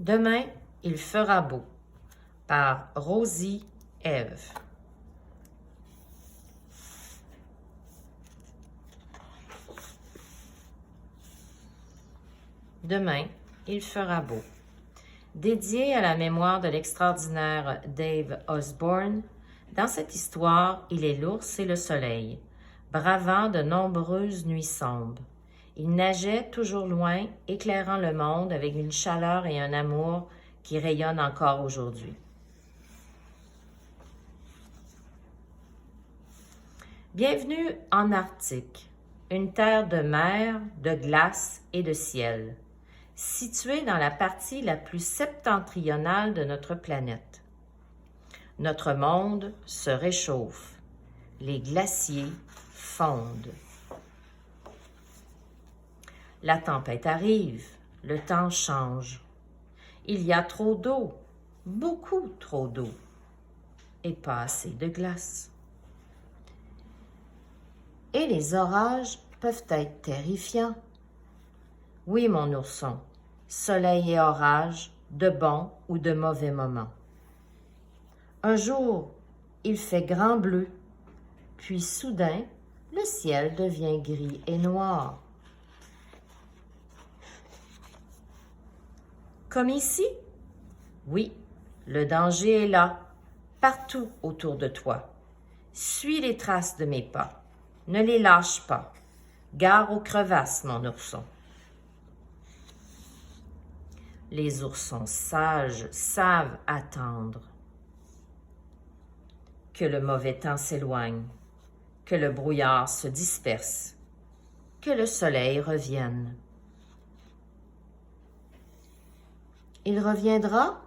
Demain, il fera beau par Rosie Eve. Demain, il fera beau. Dédié à la mémoire de l'extraordinaire Dave Osborne, dans cette histoire, il est l'ours et le soleil, bravant de nombreuses nuits sombres. Il nageait toujours loin, éclairant le monde avec une chaleur et un amour qui rayonnent encore aujourd'hui. Bienvenue en Arctique, une terre de mer, de glace et de ciel, située dans la partie la plus septentrionale de notre planète. Notre monde se réchauffe, les glaciers fondent. La tempête arrive, le temps change. Il y a trop d'eau, beaucoup trop d'eau, et pas assez de glace. Et les orages peuvent être terrifiants. Oui, mon ourson, soleil et orage, de bons ou de mauvais moments. Un jour, il fait grand bleu, puis soudain, le ciel devient gris et noir. Comme ici? Oui, le danger est là, partout autour de toi. Suis les traces de mes pas. Ne les lâche pas. Gare aux crevasses, mon ourson. Les oursons sages savent attendre. Que le mauvais temps s'éloigne, que le brouillard se disperse, que le soleil revienne. Il reviendra?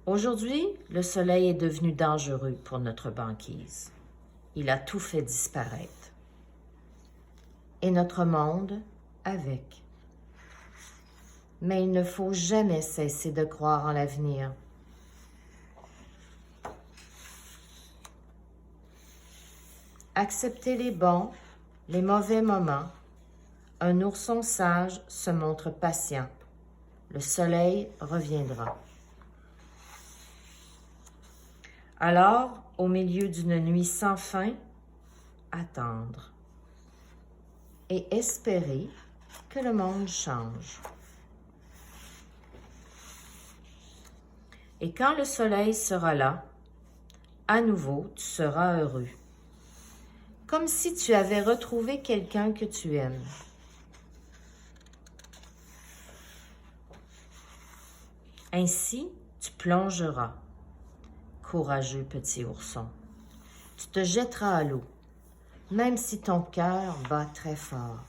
Aujourd'hui, le soleil est devenu dangereux pour notre banquise. Il a tout fait disparaître. Et notre monde avec. Mais il ne faut jamais cesser de croire en l'avenir. Accepter les bons, les mauvais moments. Un ourson sage se montre patient. Le soleil reviendra. Alors, au milieu d'une nuit sans fin, attendre et espérer que le monde change. Et quand le soleil sera là, à nouveau, tu seras heureux. Comme si tu avais retrouvé quelqu'un que tu aimes. Ainsi, tu plongeras, courageux petit ourson. Tu te jetteras à l'eau, même si ton cœur bat très fort.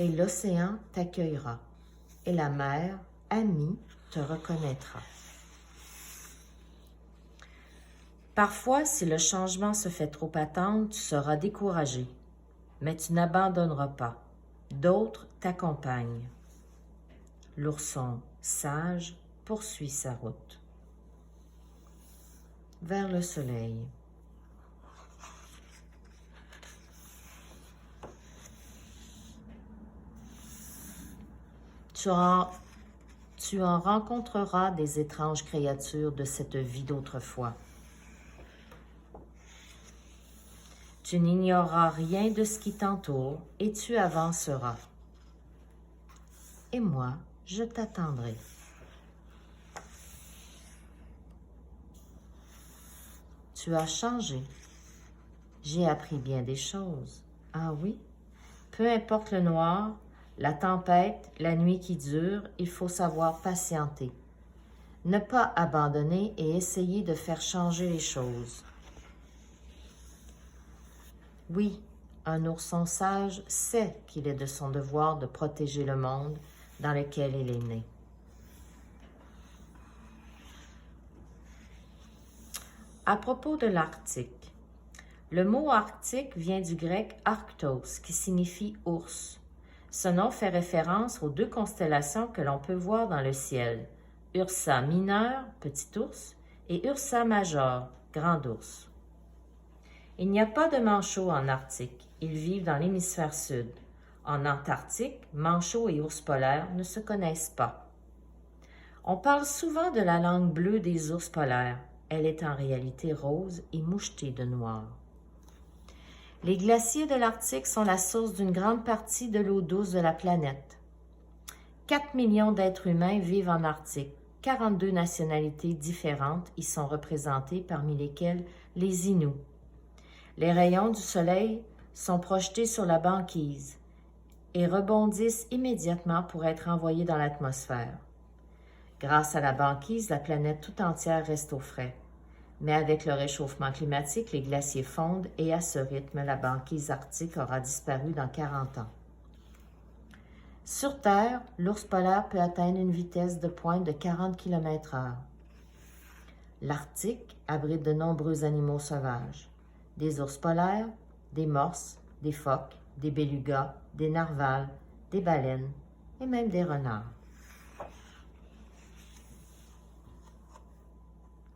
Et l'océan t'accueillera, et la mer, amie, te reconnaîtra. Parfois, si le changement se fait trop attendre, tu seras découragé, mais tu n'abandonneras pas. D'autres t'accompagnent. L'ourson sage poursuit sa route vers le soleil. Tu en rencontreras des étranges créatures de cette vie d'autrefois. Tu n'ignoreras rien de ce qui t'entoure et tu avanceras. Et moi, je t'attendrai. Tu as changé. J'ai appris bien des choses. Ah oui? Peu importe le noir, la tempête, la nuit qui dure, il faut savoir patienter. Ne pas abandonner et essayer de faire changer les choses. Oui, un ourson sage sait qu'il est de son devoir de protéger le monde dans lequel il est né. À propos de l'Arctique, le mot arctique vient du grec arctos, qui signifie ours. Ce nom fait référence aux deux constellations que l'on peut voir dans le ciel, Ursa mineur, petit ours, et Ursa major, grand ours. Il n'y a pas de manchots en Arctique. Ils vivent dans l'hémisphère sud. En Antarctique, manchots et ours polaires ne se connaissent pas. On parle souvent de la langue bleue des ours polaires. Elle est en réalité rose et mouchetée de noir. Les glaciers de l'Arctique sont la source d'une grande partie de l'eau douce de la planète. 4 millions d'êtres humains vivent en Arctique. 42 nationalités différentes y sont représentées, parmi lesquelles les Inuits. Les rayons du soleil sont projetés sur la banquise et rebondissent immédiatement pour être envoyés dans l'atmosphère. Grâce à la banquise, la planète tout entière reste au frais. Mais avec le réchauffement climatique, les glaciers fondent et à ce rythme, la banquise arctique aura disparu dans 40 ans. Sur Terre, l'ours polaire peut atteindre une vitesse de pointe de 40 km/h. L'Arctique abrite de nombreux animaux sauvages. Des ours polaires, des morses, des phoques, des bélugas, des narvals, des baleines et même des renards.